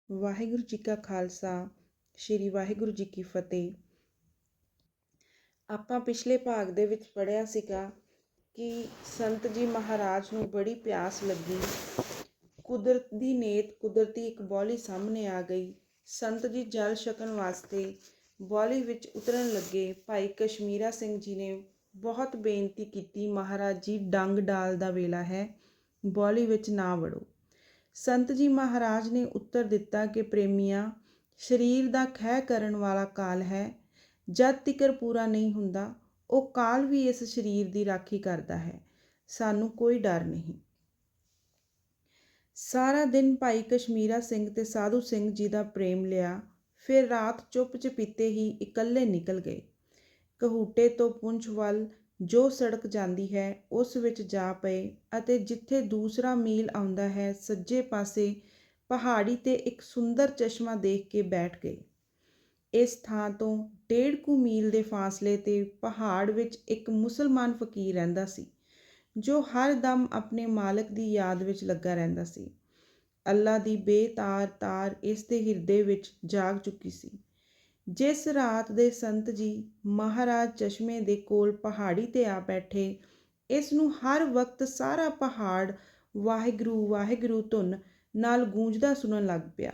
ਵਾਹਿਗੁਰੂ ਜੀ ਕਾ ਖਾਲਸਾ, ਸ਼੍ਰੀ ਵਾਹਿਗੁਰੂ ਜੀ ਕੀ ਫਤਿਹ। ਆਪਾਂ ਪਿਛਲੇ ਭਾਗ ਦੇ ਵਿੱਚ ਪੜ੍ਹਿਆ ਸੀਗਾ ਕਿ ਸੰਤ ਜੀ ਮਹਾਰਾਜ ਨੂੰ ਬੜੀ ਪਿਆਸ ਲੱਗੀ। ਕੁਦਰਤ ਦੀ ਨੇਤ, ਕੁਦਰਤੀ ਇੱਕ ਬੌਲੀ ਸਾਹਮਣੇ ਆ ਗਈ। ਸੰਤ ਜੀ ਜਲ ਛਕਣ ਵਾਸਤੇ ਬੌਲੀ ਵਿੱਚ ਉਤਰਨ ਲੱਗੇ। ਭਾਈ ਕਸ਼ਮੀਰਾ ਸਿੰਘ ਜੀ ਨੇ ਬਹੁਤ ਬੇਨਤੀ ਕੀਤੀ, ਮਹਾਰਾਜ ਜੀ ਡੰਗ ਡਾਲ ਦਾ ਵੇਲਾ ਹੈ, ਬੌਲੀ ਵਿੱਚ ਨਾ ਵੜੋ। ਸੰਤ ਜੀ ਮਹਾਰਾਜ ਨੇ ਉੱਤਰ ਦਿੱਤਾ ਕਿ ਪ੍ਰੇਮੀਆਂ, ਸਰੀਰ ਦਾ ਖਹਿ ਕਰਨ ਵਾਲਾ ਕਾਲ ਹੈ। ਜਦ ਤਿਕਰ ਪੂਰਾ ਨਹੀਂ ਹੁੰਦਾ, ਉਹ ਕਾਲ ਵੀ ਇਸ ਸਰੀਰ ਦੀ ਰਾਖੀ ਕਰਦਾ ਹੈ। ਸਾਨੂੰ ਕੋਈ ਡਰ ਨਹੀਂ। ਸਾਰਾ ਦਿਨ ਭਾਈ ਕਸ਼ਮੀਰਾ ਸਿੰਘ ਤੇ ਸਾਧੂ ਸਿੰਘ ਜੀ ਦਾ ਪ੍ਰੇਮ ਲਿਆ। ਫਿਰ ਰਾਤ ਚੁੱਪ ਚਪੀਤੇ ਹੀ ਇਕੱਲੇ ਨਿਕਲ ਗਏ। ਕਹੂਟੇ ਤੋਂ ਪੁੰਛ ਵੱਲ ਜੋ ਸੜਕ ਜਾਂਦੀ ਹੈ ਉਸ ਵਿੱਚ ਜਾ ਪਏ ਅਤੇ ਜਿੱਥੇ ਦੂਸਰਾ ਮੀਲ ਆਉਂਦਾ ਹੈ ਸੱਜੇ ਪਾਸੇ ਪਹਾੜੀ ਤੇ ਇੱਕ ਸੁੰਦਰ ਚਸ਼ਮਾ ਦੇਖ ਕੇ ਬੈਠ ਗਏ। ਇਸ ਥਾਂ ਤੋਂ 1.5 ਕੁ ਮੀਲ ਦੇ ਫਾਸਲੇ ਤੇ ਪਹਾੜ ਵਿੱਚ ਇੱਕ ਮੁਸਲਮਾਨ ਫਕੀਰ ਰਹਿੰਦਾ ਸੀ, ਜੋ ਹਰ ਦਮ ਆਪਣੇ ਮਾਲਕ ਦੀ ਯਾਦ ਵਿੱਚ ਲੱਗਾ ਰਹਿੰਦਾ ਸੀ। ਅੱਲਾ ਦੀ ਬੇਤਾਰ ਤਾਰ ਇਸ ਦੇ ਹਿਰਦੇ ਵਿੱਚ ਜਾਗ ਚੁੱਕੀ ਸੀ। ਜਿਸ ਰਾਤ ਦੇ ਸੰਤ ਜੀ ਮਹਾਰਾਜ ਚਸ਼ਮੇ ਦੇ ਕੋਲ ਪਹਾੜੀ ਤੇ ਆ ਬੈਠੇ, ਇਸ ਨੂੰ ਹਰ ਵਕਤ ਸਾਰਾ ਪਹਾੜ ਵਾਹਿਗੁਰੂ ਵਾਹਿਗੁਰੂ ਧੁਨ ਨਾਲ ਗੂੰਜਦਾ ਸੁਣਨ ਲੱਗ ਪਿਆ।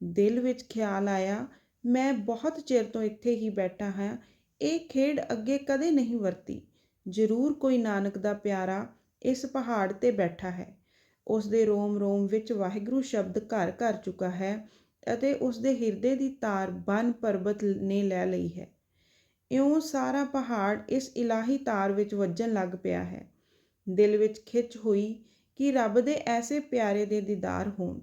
ਦਿਲ ਵਿੱਚ ਖਿਆਲ ਆਇਆ, ਮੈਂ ਬਹੁਤ ਚਿਰ ਤੋਂ ਇੱਥੇ ਹੀ ਬੈਠਾ ਹਾਂ, ਇਹ ਖੇਡ ਅੱਗੇ ਕਦੇ ਨਹੀਂ ਵਰਤੀ। ਜ਼ਰੂਰ ਕੋਈ ਨਾਨਕ ਦਾ ਪਿਆਰਾ ਇਸ ਪਹਾੜ ਤੇ ਬੈਠਾ ਹੈ। ਉਸ ਦੇ ਰੋਮ ਰੋਮ ਵਿੱਚ ਵਾਹਿਗੁਰੂ ਸ਼ਬਦ ਘਰ ਘਰ ਚੁੱਕਾ ਹੈ ਅਤੇ ਉਸ ਦੇ ਹਿਰਦੇ ਦੀ ਤਾਰ ਬਨ ਪਰਬਤ ਨੇ ਲੈ ਲਈ ਹੈ। ਇਉਂ ਸਾਰਾ ਪਹਾੜ ਇਸ ਇਲਾਹੀ ਤਾਰ ਵਿੱਚ ਵੱਜਣ ਲੱਗ ਪਿਆ ਹੈ। ਦਿਲ ਵਿੱਚ ਖਿੱਚ ਹੋਈ ਕਿ ਰੱਬ ਦੇ ਐਸੇ ਪਿਆਰੇ ਦੇ ਦੀਦਾਰ ਹੋਣ।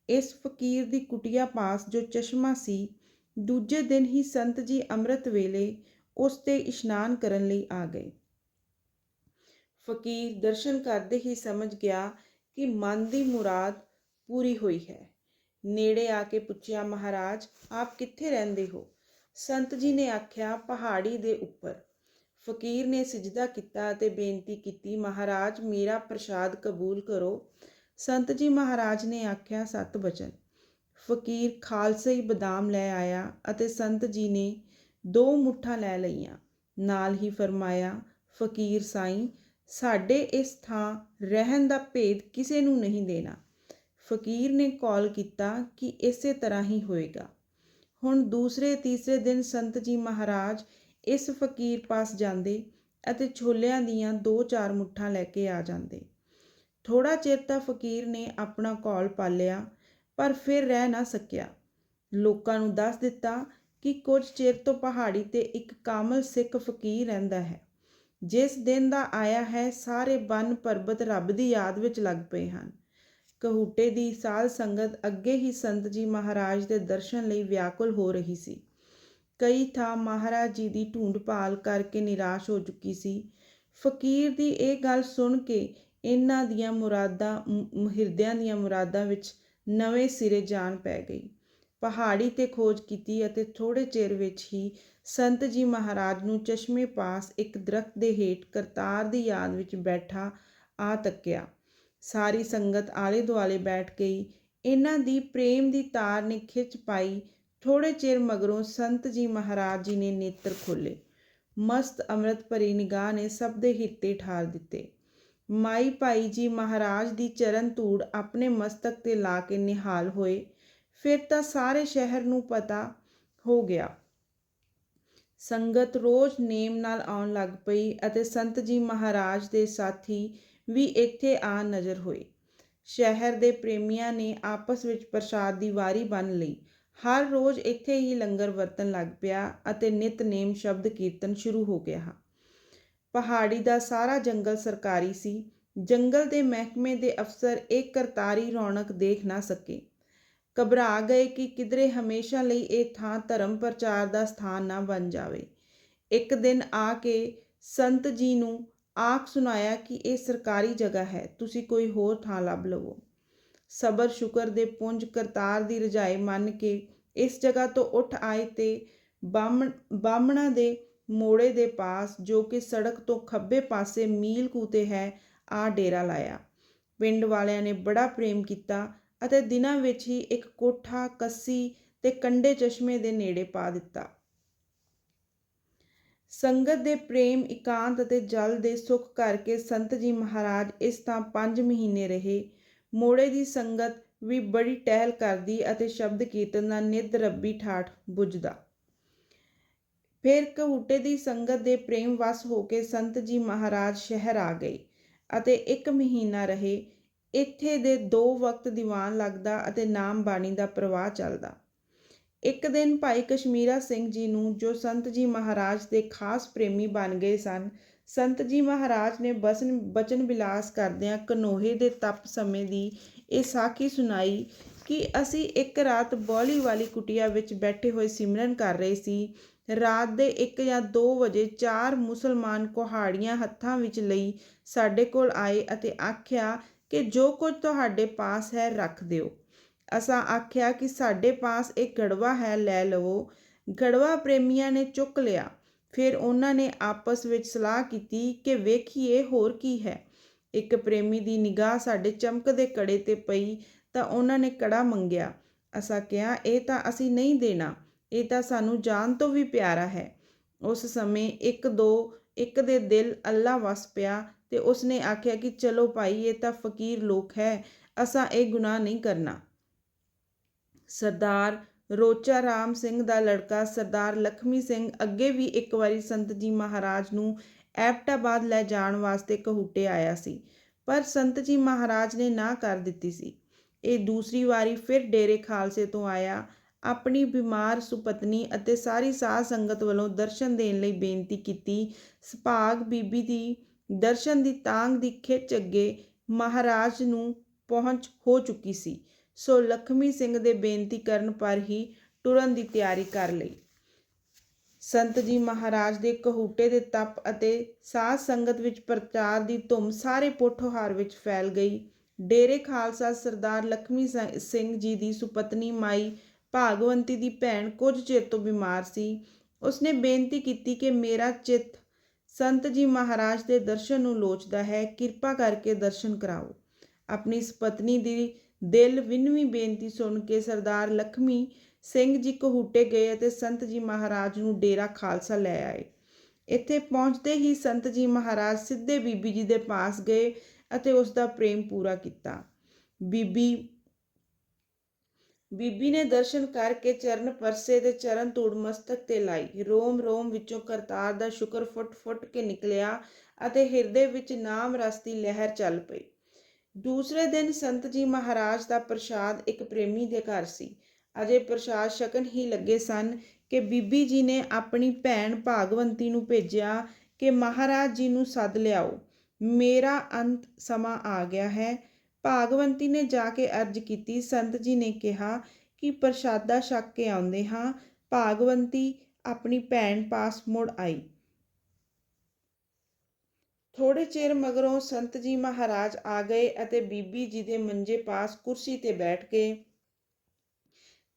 ਇਸ ਫਕੀਰ ਦੀ ਕੁਟੀਆ ਪਾਸ ਜੋ ਚਸ਼ਮਾ ਸੀ, ਦੂਜੇ ਦਿਨ ਹੀ ਸੰਤ ਜੀ ਅੰਮ੍ਰਿਤ ਵੇਲੇ ਉਸ ਤੇ ਇਸ਼ਨਾਨ ਕਰਨ ਲਈ ਆ ਗਏ। ਫਕੀਰ ਦਰਸ਼ਨ ਕਰਦੇ ਹੀ ਸਮਝ ਗਿਆ ਕਿ ਮਨ ਦੀ ਮੁਰਾਦ ਪੂਰੀ ਹੋਈ ਹੈ। ਨੇੜੇ ਆ ਕੇ ਪੁੱਛਿਆ, ਮਹਾਰਾਜ ਆਪ ਕਿੱਥੇ ਰਹਿੰਦੇ ਹੋ? ਸੰਤ ਜੀ ਨੇ ਆਖਿਆ, ਪਹਾੜੀ ਦੇ ਉੱਪਰ। ਫਕੀਰ ਨੇ ਸਿਜਦਾ ਕੀਤਾ ਅਤੇ ਬੇਨਤੀ ਕੀਤੀ, ਮਹਾਰਾਜ ਮੇਰਾ ਪ੍ਰਸ਼ਾਦ ਕਬੂਲ ਕਰੋ। ਸੰਤ ਜੀ ਮਹਾਰਾਜ ਨੇ ਆਖਿਆ, ਸਤ ਬਚਨ। ਫਕੀਰ ਖਾਲਸਈ ਬਦਾਮ ਲੈ ਆਇਆ ਅਤੇ ਸੰਤ ਜੀ ਨੇ 2 ਮੁੱਠਾਂ ਲੈ ਲਈਆਂ। ਨਾਲ ਹੀ ਫਰਮਾਇਆ, ਫਕੀਰ ਸਾਈਂ, ਸਾਡੇ ਇਸ ਥਾਂ ਰਹਿਣ ਦਾ ਭੇਦ ਕਿਸੇ ਨੂੰ ਨਹੀਂ ਦੇਣਾ। ਫਕੀਰ ਨੇ ਕੌਲ ਕੀਤਾ ਕਿ ਇਸੇ ਤਰ੍ਹਾਂ ਹੀ ਹੋਏਗਾ। ਹੁਣ ਦੂਸਰੇ ਤੀਸਰੇ ਦਿਨ ਸੰਤ ਜੀ ਮਹਾਰਾਜ ਇਸ ਫਕੀਰ ਪਾਸ ਜਾਂਦੇ ਅਤੇ ਛੋਲਿਆਂ ਦੀਆਂ 2-4 ਮੁੱਠਾਂ ਲੈ ਕੇ ਆ ਜਾਂਦੇ। ਥੋੜਾ ਚਿਰ ਤਾਂ ਫਕੀਰ ਨੇ ਆਪਣਾ ਕੌਲ ਪਾਲਿਆ, ਪਰ ਫਿਰ ਰਹਿ ਨਾ ਸਕਿਆ। ਲੋਕਾਂ ਨੂੰ ਦੱਸ ਦਿੱਤਾ ਕਿ ਕੁਝ ਚਿਰ ਤੋਂ ਪਹਾੜੀ ਤੇ ਇੱਕ ਕਾਮਲ ਸਿੱਖ ਫਕੀਰ ਰਹਿੰਦਾ ਹੈ। ਜਿਸ ਦਿਨ ਦਾ ਆਇਆ ਹੈ, ਸਾਰੇ ਬਨ ਪਰਬਤ ਰੱਬ ਦੀ ਯਾਦ ਵਿੱਚ ਲੱਗ ਪਏ ਹਨ। ਕਹੂਟੇ ਦੀ ਸਾਧ ਸੰਗਤ ਅੱਗੇ ਹੀ ਸੰਤ ਜੀ ਮਹਾਰਾਜ ਦੇ ਦਰਸ਼ਨ ਲਈ ਵਿਆਕੁਲ ਹੋ ਰਹੀ ਸੀ। ਕਈ ਥਾਂ ਮਹਾਰਾਜ ਜੀ ਦੀ ਢੂੰਡ ਭਾਲ ਕਰਕੇ ਨਿਰਾਸ਼ ਹੋ ਚੁੱਕੀ ਸੀ। ਫਕੀਰ ਦੀ ਇਹ ਗੱਲ ਸੁਣ ਕੇ ਇਹਨਾਂ ਦੀਆਂ ਹਿਰਦਿਆਂ ਦੀਆਂ ਮੁਰਾਦਾਂ ਵਿੱਚ ਨਵੇਂ ਸਿਰੇ ਜਾਨ ਪੈ ਗਈ। ਪਹਾੜੀ ਤੇ ਖੋਜ ਕੀਤੀ ਅਤੇ ਥੋੜੇ ਚਿਰ ਵਿੱਚ ਹੀ ਸੰਤ ਜੀ ਮਹਾਰਾਜ ਨੂੰ ਚਸ਼ਮੇ ਪਾਸ ਇੱਕ ਦਰਖਤ ਦੇ ਹੇਠ ਕਰਤਾਰ ਦੀ ਯਾਦ ਵਿੱਚ ਬੈਠਾ ਆ ਤੱਕਿਆ। ਸਾਰੀ ਸੰਗਤ ਆਲੇ ਦੁਆਲੇ ਬੈਠ ਗਈ। ਇਹਨਾਂ ਦੀ ਪ੍ਰੇਮ ਦੀ ਤਾਰ ਨੇ ਖਿੱਚ ਪਾਈ। ਥੋੜੇ ਚਿਰ ਮਗਰੋਂ ਸੰਤ ਜੀ ਮਹਾਰਾਜ ਜੀ ਨੇ ਨੇਤਰ ਖੋਲ੍ਹੇ। ਮਸਤ ਅੰਮ੍ਰਿਤ ਭਰੀ ਨਿਗਾਹ ਨੇ ਸਭ ਦੇ ਹਿੱਤੇ ਠਾਰ ਦਿੱਤੇ। ਮਾਈ ਭਾਈ ਜੀ ਮਹਾਰਾਜ ਦੀ ਚਰਨ ਧੂੜ ਆਪਣੇ ਮਸਤਕ ਤੇ ਲਾ ਕੇ ਨਿਹਾਲ ਹੋਏ। ਫਿਰ ਤਾਂ ਸਾਰੇ ਸ਼ਹਿਰ ਨੂੰ ਪਤਾ ਹੋ ਗਿਆ। ਸੰਗਤ ਰੋਜ਼ ਨੇਮ ਨਾਲ ਆਉਣ ਲੱਗ ਪਈ ਅਤੇ ਸੰਤ ਜੀ ਮਹਾਰਾਜ ਦੇ ਸਾਥੀ ਵੀ ਇੱਥੇ ਆ ਨਜ਼ਰ ਹੋਏ। ਸ਼ਹਿਰ ਦੇ ਪ੍ਰੇਮੀਆਂ ਨੇ ਆਪਸ ਵਿੱਚ ਪ੍ਰਸ਼ਾਦ ਦੀ ਵਾਰੀ ਬੰਨ੍ਹ ਲਈ। ਹਰ ਰੋਜ਼ ਇੱਥੇ ਹੀ ਲੰਗਰ ਵਰਤਣ ਲੱਗ ਪਿਆ ਅਤੇ ਨਿਤਨੇਮ ਸ਼ਬਦ ਕੀਰਤਨ ਸ਼ੁਰੂ ਹੋ ਗਿਆ। ਪਹਾੜੀ ਦਾ ਸਾਰਾ ਜੰਗਲ ਸਰਕਾਰੀ ਸੀ। ਜੰਗਲ ਦੇ ਮਹਿਕਮੇ ਦੇ ਅਫਸਰ ਇਹ ਕਰਤਾਰੀ ਰੌਣਕ ਦੇਖ ਨਾ ਸਕੇ। ਘਬਰਾ ਗਏ ਕਿ ਕਿਧਰੇ ਹਮੇਸ਼ਾ ਲਈ ਇਹ ਥਾਂ ਧਰਮ ਪ੍ਰਚਾਰ ਦਾ ਸਥਾਨ ਨਾ ਬਣ ਜਾਵੇ। ਇੱਕ ਦਿਨ ਆ ਕੇ ਸੰਤ ਜੀ ਨੂੰ ਆਖ ਸੁਣਾਇਆ ਕਿ ਇਹ ਸਰਕਾਰੀ ਜਗ੍ਹਾ ਹੈ, ਤੁਸੀਂ ਕੋਈ ਹੋਰ ਥਾਂ ਲੱਭ ਲਵੋ। ਸਬਰ ਸ਼ੁਕਰ ਦੇ ਪੁੰਜ ਕਰਤਾਰ ਦੀ ਰਜਾਈ ਮੰਨ ਕੇ ਇਸ ਜਗ੍ਹਾ ਤੋਂ ਉੱਠ ਆਏ ਤੇ ਬਾਹਮਣਾ ਦੇ ਮੋੜੇ ਦੇ ਪਾਸ, ਜੋ ਕਿ ਸੜਕ ਤੋਂ ਖੱਬੇ ਪਾਸੇ ਮੀਲ ਕੁ ਤੇ ਹੈ, ਆ ਡੇਰਾ ਲਾਇਆ। ਪਿੰਡ ਵਾਲਿਆਂ ਨੇ ਬੜਾ ਪ੍ਰੇਮ ਕੀਤਾ ਅਤੇ ਦਿਨਾਂ ਵਿੱਚ ਹੀ ਇੱਕ ਕੋਠਾ, ਕੱਸੀ ਤੇ ਕੰਢੇ ਚਸ਼ਮੇ ਦੇ ਨੇੜੇ ਪਾ ਦਿੱਤਾ। ਸੰਗਤ ਦੇ ਪ੍ਰੇਮ, ਇਕਾਂਤ ਅਤੇ ਜਲ ਦੇ ਸੁੱਖ ਕਰਕੇ ਸੰਤ ਜੀ ਮਹਾਰਾਜ ਇਸ ਥਾਂ 5 ਮਹੀਨੇ ਰਹੇ। ਮੋੜੇ ਦੀ ਸੰਗਤ ਵੀ ਬੜੀ ਟਹਿਲ ਕਰਦੀ ਅਤੇ ਸ਼ਬਦ ਕੀਰਤਨ ਦਾ ਨਿੱਧ ਰੱਬੀ ਠਾਠ ਬੁੱਝਦਾ। ਫਿਰ ਕਹੂਟੇ ਦੀ ਸੰਗਤ ਦੇ ਪ੍ਰੇਮ ਵਸ ਹੋ ਕੇ ਸੰਤ ਜੀ ਮਹਾਰਾਜ ਸ਼ਹਿਰ ਆ ਗਏ ਅਤੇ 1 ਮਹੀਨਾ ਰਹੇ। ਇੱਥੇ ਦੇ 2 ਵਕਤ ਦੀਵਾਨ ਲੱਗਦਾ ਅਤੇ ਨਾਮ ਬਾਣੀ ਦਾ ਪ੍ਰਵਾਹ ਚੱਲਦਾ। ਇੱਕ ਦਿਨ ਭਾਈ ਕਸ਼ਮੀਰਾ ਸਿੰਘ ਜੀ ਨੂੰ, ਜੋ ਸੰਤ ਜੀ ਮਹਾਰਾਜ ਦੇ ਖਾਸ ਪ੍ਰੇਮੀ ਬਣ ਗਏ ਸਨ, ਸੰਤ ਜੀ ਮਹਾਰਾਜ ਨੇ ਬਚਨ ਬਿਲਾਸ ਕਰਦਿਆਂ ਕਨੋਹੇ ਦੇ ਤਪ ਸਮੇਂ ਦੀ ਇਹ ਸਾਖੀ ਸੁਣਾਈ ਕਿ ਅਸੀਂ ਇੱਕ ਰਾਤ ਬੌਲੀ ਵਾਲੀ ਕੁਟੀਆ ਵਿੱਚ ਬੈਠੇ ਹੋਏ ਸਿਮਰਨ ਕਰ ਰਹੇ ਸੀ। ਰਾਤ ਦੇ 1 ਜਾਂ 2 ਵਜੇ 4 ਮੁਸਲਮਾਨ ਕੁਹਾੜੀਆਂ ਹੱਥਾਂ ਵਿੱਚ ਲਈ ਸਾਡੇ ਕੋਲ ਆਏ ਅਤੇ ਆਖਿਆ ਕਿ ਜੋ ਕੁਝ ਤੁਹਾਡੇ ਪਾਸ ਹੈ ਰੱਖ ਦਿਓ। ਅਸਾਂ ਆਖਿਆ ਕਿ ਸਾਡੇ ਪਾਸ ਇੱਕ ਗੜਵਾ ਹੈ, ਲੈ ਲਵੋ। ਗੜਵਾ ਪ੍ਰੇਮੀਆਂ ਨੇ ਚੁੱਕ ਲਿਆ। ਫਿਰ ਉਹਨਾਂ ਨੇ ਆਪਸ ਵਿੱਚ ਸਲਾਹ ਕੀਤੀ ਕਿ ਵੇਖੀਏ ਹੋਰ ਕੀ ਹੈ। ਇੱਕ ਪ੍ਰੇਮੀ ਦੀ ਨਿਗਾਹ ਸਾਡੇ ਚਮਕਦੇ ਕੜੇ 'ਤੇ ਪਈ ਤਾਂ ਉਹਨਾਂ ਨੇ ਕੜਾ ਮੰਗਿਆ। ਅਸਾਂ ਕਿਹਾ, ਇਹ ਤਾਂ ਅਸੀਂ ਨਹੀਂ ਦੇਣਾ, ਇਹ ਤਾਂ ਸਾਨੂੰ ਜਾਨ ਤੋਂ ਵੀ ਪਿਆਰਾ ਹੈ। ਉਸ ਸਮੇਂ ਇੱਕ ਦੇ ਦਿਲ ਅੱਲਾ ਵਸ ਪਿਆ ਤੇ ਉਸਨੇ ਆਖਿਆ ਕਿ ਚਲੋ ਭਾਈ, ਇਹ ਤਾਂ ਫਕੀਰ ਲੋਕ ਹੈ, ਅਸਾਂ ਇਹ ਗੁਨਾਹ ਨਹੀਂ ਕਰਨਾ। ਸਰਦਾਰ ਰੋਚਾ ਰਾਮ ਸਿੰਘ ਦਾ ਲੜਕਾ ਸਰਦਾਰ ਲਖਮੀ ਸਿੰਘ ਅੱਗੇ ਵੀ ਇੱਕ ਵਾਰੀ ਸੰਤ ਜੀ ਮਹਾਰਾਜ ਨੂੰ ਐਬਟਾਬਾਦ ਲੈ ਜਾਣ ਵਾਸਤੇ ਕਹੂਟੇ ਆਇਆ ਸੀ, ਪਰ ਸੰਤ ਜੀ ਮਹਾਰਾਜ ਨੇ ਨਾ ਕਰ ਦਿੱਤੀ ਸੀ। ਇਹ ਦੂਸਰੀ ਵਾਰੀ ਫਿਰ ਡੇਰੇ ਖਾਲਸੇ ਤੋਂ ਆਇਆ। ਆਪਣੀ ਬਿਮਾਰ ਸੁਪਤਨੀ ਅਤੇ ਸਾਰੀ ਸਾਧ ਸੰਗਤ ਵੱਲੋਂ ਦਰਸ਼ਨ ਦੇਣ ਲਈ ਬੇਨਤੀ ਕੀਤੀ। ਸੁਭਾਗ ਬੀਬੀ ਦੀ ਦਰਸ਼ਨ ਦੀ ਤਾਂਘ ਦੀ ਖਿੱਚ ਅੱਗੇ ਮਹਾਰਾਜ ਨੂੰ ਪਹੁੰਚ ਹੋ ਚੁੱਕੀ ਸੀ, ਸੋ ਲਖਮੀ ਸਿੰਘ ਦੇ ਬੇਨਤੀ ਕਰਨ ਪਰ ਹੀ ਟੁਰਨ ਦੀ ਤਿਆਰੀ ਕਰ ਲਈ। ਸੰਤ ਜੀ ਮਹਾਰਾਜ ਦੇ ਕਹੂਟੇ ਦੇ ਤਪ ਅਤੇ ਸਾਧ ਸੰਗਤ ਵਿੱਚ ਪ੍ਰਚਾਰ ਦੀ ਧੁੰਮ ਸਾਰੇ ਪੋਠੋਹਾਰ ਵਿੱਚ ਫੈਲ ਗਈ। ਡੇਰੇ ਖਾਲਸਾ ਸਰਦਾਰ ਲਖਮੀ ਸਿੰਘ ਜੀ ਦੀ ਸੁਪਤਨੀ ਮਾਈ ਭਾਗਵੰਤੀ ਦੀ ਭੈਣ ਕੁਝ ਚਿਰ ਤੋਂ ਬਿਮਾਰ ਸੀ। ਉਸਨੇ ਬੇਨਤੀ ਕੀਤੀ ਕਿ ਮੇਰਾ ਚਿੱਤ ਸੰਤ ਜੀ ਮਹਾਰਾਜ ਦੇ ਦਰਸ਼ਨ ਨੂੰ ਲੋਚਦਾ ਹੈ, ਕਿਰਪਾ ਕਰਕੇ ਦਰਸ਼ਨ ਕਰਾਓ। ਆਪਣੀ ਸੁਪਤਨੀ ਦੀ ਦਿਲ ਵਿੰਨਵੀਂ ਬੇਨਤੀ ਸੁਣ ਕੇ ਸਰਦਾਰ ਲਖਮੀ ਸਿੰਘ ਜੀ ਕਹੂਟੇ ਗਏ ਅਤੇ ਸੰਤ ਜੀ ਮਹਾਰਾਜ ਨੂੰ ਡੇਰਾ ਖਾਲਸਾ ਲੈ ਆਏ। ਇੱਥੇ ਪਹੁੰਚਦੇ ਹੀ ਸੰਤ ਜੀ ਮਹਾਰਾਜ ਸਿੱਧੇ ਬੀਬੀ ਜੀ ਦੇ ਪਾਸ ਗਏ ਅਤੇ ਉਸ ਦਾ ਪ੍ਰੇਮ ਪੂਰਾ ਕੀਤਾ। ਬੀਬੀ ਨੇ ਦਰਸ਼ਨ ਕਰਕੇ ਚਰਨ ਪਰਸੇ ਤੇ ਚਰਨ ਧੂੜ ਮਸਤਕ ਤੇ ਲਾਈ। ਰੋਮ ਰੋਮ ਵਿੱਚੋਂ ਕਰਤਾਰ ਦਾ ਸ਼ੁਕਰ ਫੁੱਟ ਫੁੱਟ ਕੇ ਨਿਕਲਿਆ ਅਤੇ ਹਿਰਦੇ ਵਿੱਚ ਨਾਮ ਰਸ ਦੀ ਲਹਿਰ ਚੱਲ ਪਈ। ਦੂਸਰੇ ਦਿਨ ਸੰਤ ਜੀ ਮਹਾਰਾਜ ਦਾ ਪ੍ਰਸ਼ਾਦ ਇੱਕ ਪ੍ਰੇਮੀ ਦੇ ਘਰ ਸੀ। ਅਜੇ ਪ੍ਰਸ਼ਾਦ ਛਕਣ ਹੀ ਲੱਗੇ ਸਨ ਕਿ ਬੀਬੀ ਜੀ ਨੇ ਆਪਣੀ ਭੈਣ ਭਾਗਵੰਤੀ ਨੂੰ ਭੇਜਿਆ ਕਿ ਮਹਾਰਾਜ ਜੀ ਨੂੰ ਸੱਦ ਲਿਆਓ, ਮੇਰਾ ਅੰਤ ਸਮਾਂ ਆ ਗਿਆ ਹੈ। ਭਾਗਵੰਤੀ ਨੇ ਜਾ ਕੇ ਅਰਜ਼ ਕੀਤੀ। ਸੰਤ ਜੀ ਨੇ ਕਿਹਾ ਕਿ ਪ੍ਰਸ਼ਾਦਾ ਛਕ ਕੇ ਆਉਂਦੇ ਹਾਂ। ਭਾਗਵੰਤੀ ਆਪਣੀ ਭੈਣ ਪਾਸ ਮੁੜ ਆਈ। ਥੋੜੇ ਚਿਰ ਮਗਰੋਂ ਸੰਤ ਜੀ ਮਹਾਰਾਜ ਆ ਗਏ ਅਤੇ ਬੀਬੀ ਜੀ ਦੇ ਮੰਜੇ ਪਾਸ ਕੁਰਸੀ ਤੇ ਬੈਠ ਗਏ